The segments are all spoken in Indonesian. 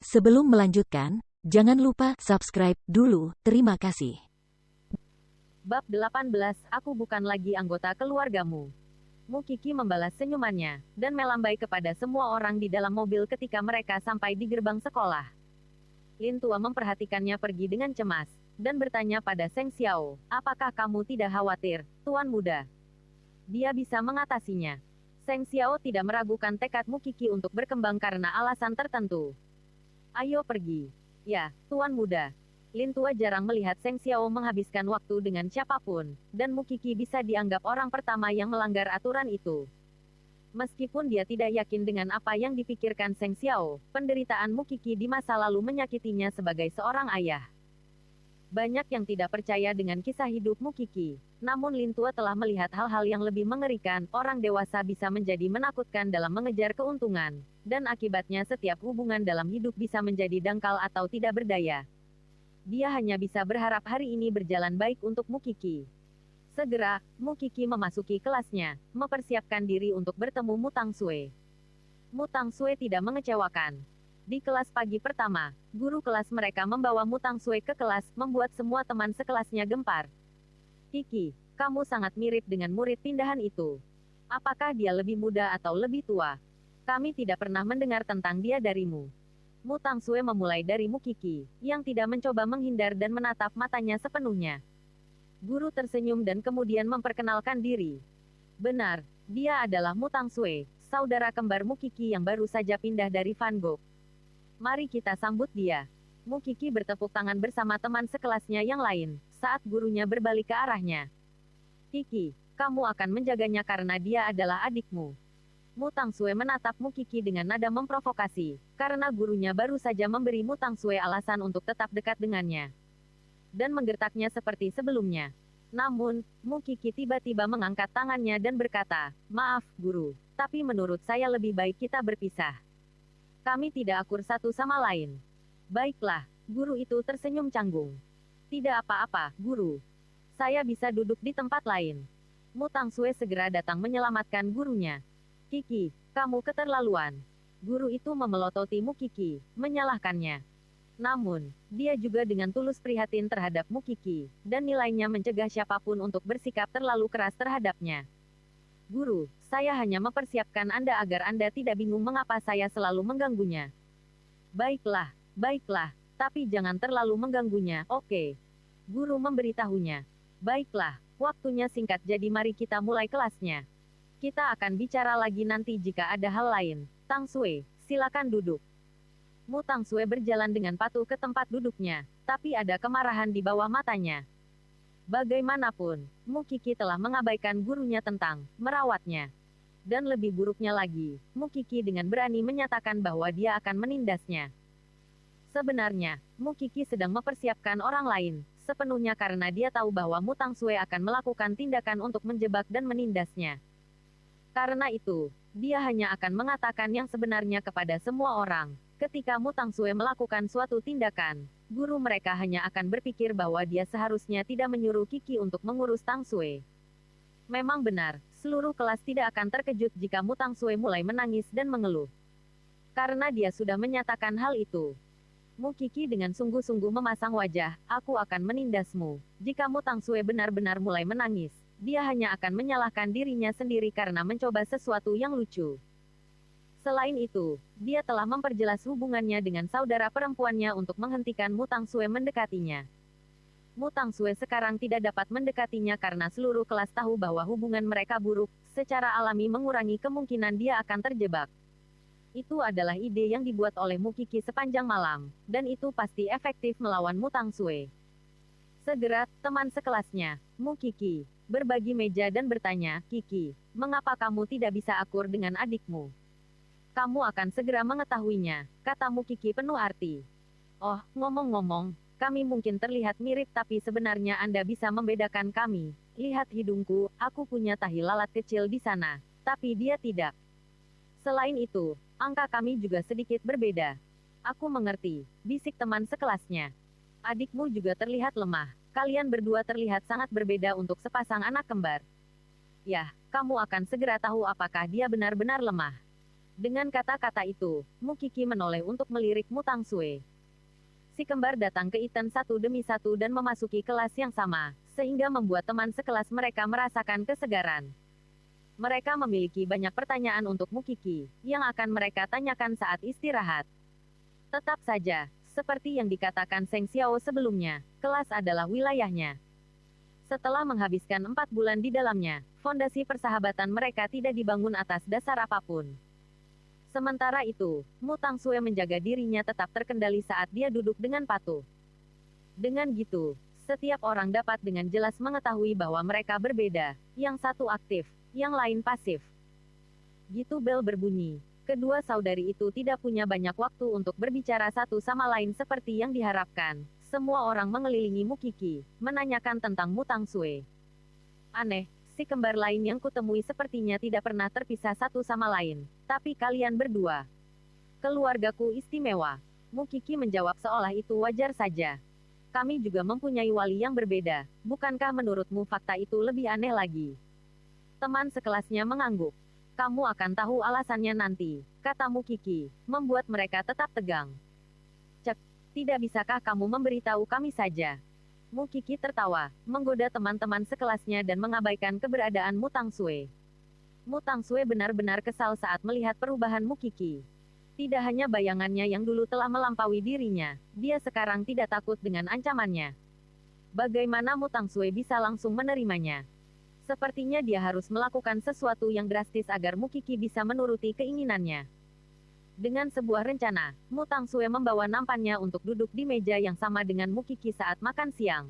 Sebelum melanjutkan, jangan lupa subscribe dulu. Terima kasih. Bab 18, aku bukan lagi anggota keluargamu. Mukiki membalas senyumannya, dan melambai kepada semua orang di dalam mobil ketika mereka sampai di gerbang sekolah. Lin Tua memperhatikannya pergi dengan cemas, dan bertanya pada Seng Xiao, apakah kamu tidak khawatir, Tuan Muda? Dia bisa mengatasinya. Seng Xiao tidak meragukan tekad Mukiki untuk berkembang karena alasan tertentu. Ayo pergi. Ya, Tuan Muda. Lin Tua jarang melihat Seng Xiao menghabiskan waktu dengan siapapun, dan Mukiki bisa dianggap orang pertama yang melanggar aturan itu. Meskipun dia tidak yakin dengan apa yang dipikirkan Seng Xiao, penderitaan Mukiki di masa lalu menyakitinya sebagai seorang ayah. Banyak yang tidak percaya dengan kisah hidup Mukiki. Namun Lin Tua telah melihat hal-hal yang lebih mengerikan, orang dewasa bisa menjadi menakutkan dalam mengejar keuntungan, dan akibatnya setiap hubungan dalam hidup bisa menjadi dangkal atau tidak berdaya. Dia hanya bisa berharap hari ini berjalan baik untuk Mukiki. Segera, Mukiki memasuki kelasnya, mempersiapkan diri untuk bertemu Mutang Sue. Mutang Sue tidak mengecewakan. Di kelas pagi pertama, guru kelas mereka membawa Mutang Sue ke kelas, membuat semua teman sekelasnya gempar. Kiki, kamu sangat mirip dengan murid pindahan itu. Apakah dia lebih muda atau lebih tua? Kami tidak pernah mendengar tentang dia darimu. Mutang Sue memulai dari Mukiki, yang tidak mencoba menghindar dan menatap matanya sepenuhnya. Guru tersenyum dan kemudian memperkenalkan diri. Benar, dia adalah Mutang Sue, saudara kembar Mukiki yang baru saja pindah dari Van Gogh. Mari kita sambut dia. Mukiki bertepuk tangan bersama teman sekelasnya yang lain, saat gurunya berbalik ke arahnya. Kiki, kamu akan menjaganya karena dia adalah adikmu. Mutang Sue menatap Mukiki dengan nada memprovokasi, karena gurunya baru saja memberi Mutang Sue alasan untuk tetap dekat dengannya. Dan menggertaknya seperti sebelumnya. Namun, Mukiki tiba-tiba mengangkat tangannya dan berkata, maaf, guru, tapi menurut saya lebih baik kita berpisah. Kami tidak akur satu sama lain. Baiklah, guru itu tersenyum canggung. Tidak apa-apa, guru. Saya bisa duduk di tempat lain. Mutang Sue segera datang menyelamatkan gurunya. Kiki, kamu keterlaluan. Guru itu memelototi Mukiki, menyalahkannya. Namun, dia juga dengan tulus prihatin terhadap Mukiki, dan nilainya mencegah siapapun untuk bersikap terlalu keras terhadapnya. Guru, saya hanya mempersiapkan Anda agar Anda tidak bingung mengapa saya selalu mengganggunya. Baiklah, baiklah, tapi jangan terlalu mengganggunya, oke? Guru memberitahunya. Baiklah, waktunya singkat jadi mari kita mulai kelasnya. Kita akan bicara lagi nanti jika ada hal lain. Tang Sue, silakan duduk. Mutang Sue berjalan dengan patuh ke tempat duduknya, tapi ada kemarahan di bawah matanya. Bagaimanapun, Mukiki telah mengabaikan gurunya tentang merawatnya. Dan lebih buruknya lagi, Mukiki dengan berani menyatakan bahwa dia akan menindasnya. Sebenarnya, Mukiki sedang mempersiapkan orang lain, sepenuhnya karena dia tahu bahwa Mutang Sue akan melakukan tindakan untuk menjebak dan menindasnya. Karena itu, dia hanya akan mengatakan yang sebenarnya kepada semua orang. Ketika Mutang Sue melakukan suatu tindakan, guru mereka hanya akan berpikir bahwa dia seharusnya tidak menyuruh Kiki untuk mengurus Tang Sue. Memang benar, seluruh kelas tidak akan terkejut jika Mutang Sue mulai menangis dan mengeluh. Karena dia sudah menyatakan hal itu. Mukiki dengan sungguh-sungguh memasang wajah, aku akan menindasmu. Jika Mutang Sue benar-benar mulai menangis, dia hanya akan menyalahkan dirinya sendiri karena mencoba sesuatu yang lucu. Selain itu, dia telah memperjelas hubungannya dengan saudara perempuannya untuk menghentikan Mutang Sue mendekatinya. Mutang Sue sekarang tidak dapat mendekatinya karena seluruh kelas tahu bahwa hubungan mereka buruk, secara alami mengurangi kemungkinan dia akan terjebak. Itu adalah ide yang dibuat oleh Mukiki sepanjang malam, dan itu pasti efektif melawan Mutang Sue. Segera, teman sekelasnya, Mukiki, berbagi meja dan bertanya, Kiki, mengapa kamu tidak bisa akur dengan adikmu? Kamu akan segera mengetahuinya, kata Mukiki penuh arti. Oh, ngomong-ngomong, kami mungkin terlihat mirip tapi sebenarnya Anda bisa membedakan kami. Lihat hidungku, aku punya tahi lalat kecil di sana, tapi dia tidak. Selain itu, angka kami juga sedikit berbeda. Aku mengerti, bisik teman sekelasnya. Adikmu juga terlihat lemah. Kalian berdua terlihat sangat berbeda untuk sepasang anak kembar. Yah, kamu akan segera tahu apakah dia benar-benar lemah. Dengan kata-kata itu, Mukiki menoleh untuk melirik Mu Tangsue. Si kembar datang ke Iten satu demi satu dan memasuki kelas yang sama, sehingga membuat teman sekelas mereka merasakan kesegaran. Mereka memiliki banyak pertanyaan untuk Mukiki, yang akan mereka tanyakan saat istirahat. Tetap saja, seperti yang dikatakan Seng Xiao sebelumnya, kelas adalah wilayahnya. Setelah menghabiskan 4 bulan di dalamnya, fondasi persahabatan mereka tidak dibangun atas dasar apapun. Sementara itu, Mu Tangsue menjaga dirinya tetap terkendali saat dia duduk dengan patuh. Dengan gitu, setiap orang dapat dengan jelas mengetahui bahwa mereka berbeda, yang satu aktif, yang lain pasif. Gitu bel berbunyi. Kedua saudari itu tidak punya banyak waktu untuk berbicara satu sama lain seperti yang diharapkan. Semua orang mengelilingi Mukiki, menanyakan tentang Mu Tangsue. Aneh, si kembar lain yang kutemui sepertinya tidak pernah terpisah satu sama lain. Tapi kalian berdua. Keluargaku istimewa. Mukiki menjawab seolah itu wajar saja. Kami juga mempunyai wali yang berbeda. Bukankah menurutmu fakta itu lebih aneh lagi? Teman sekelasnya mengangguk. Kamu akan tahu alasannya nanti, kata Mukiki, membuat mereka tetap tegang. Cek, tidak bisakah kamu memberitahu kami saja? Mukiki tertawa, menggoda teman-teman sekelasnya dan mengabaikan keberadaan Mu Tangsue. Mu Tangsue benar-benar kesal saat melihat perubahan Mukiki. Tidak hanya bayangannya yang dulu telah melampaui dirinya, dia sekarang tidak takut dengan ancamannya. Bagaimana Mu Tangsue bisa langsung menerimanya? Sepertinya dia harus melakukan sesuatu yang drastis agar Mukiki bisa menuruti keinginannya. Dengan sebuah rencana, Mu Tangsue membawa nampannya untuk duduk di meja yang sama dengan Mukiki saat makan siang.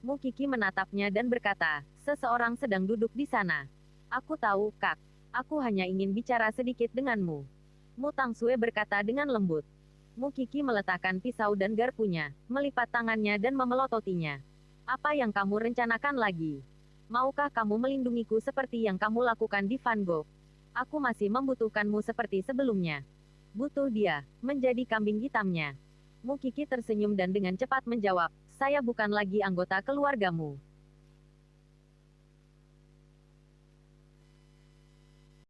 Mukiki menatapnya dan berkata, seseorang sedang duduk di sana. Aku tahu, Kak. Aku hanya ingin bicara sedikit denganmu. Mu Tangsue berkata dengan lembut. Mukiki meletakkan pisau dan garpunya, melipat tangannya dan memelototinya. Apa yang kamu rencanakan lagi? Maukah kamu melindungiku seperti yang kamu lakukan di Van Gogh? Aku masih membutuhkanmu seperti sebelumnya. Butuh dia, menjadi kambing hitamnya. Mukiki tersenyum dan dengan cepat menjawab, saya bukan lagi anggota keluargamu.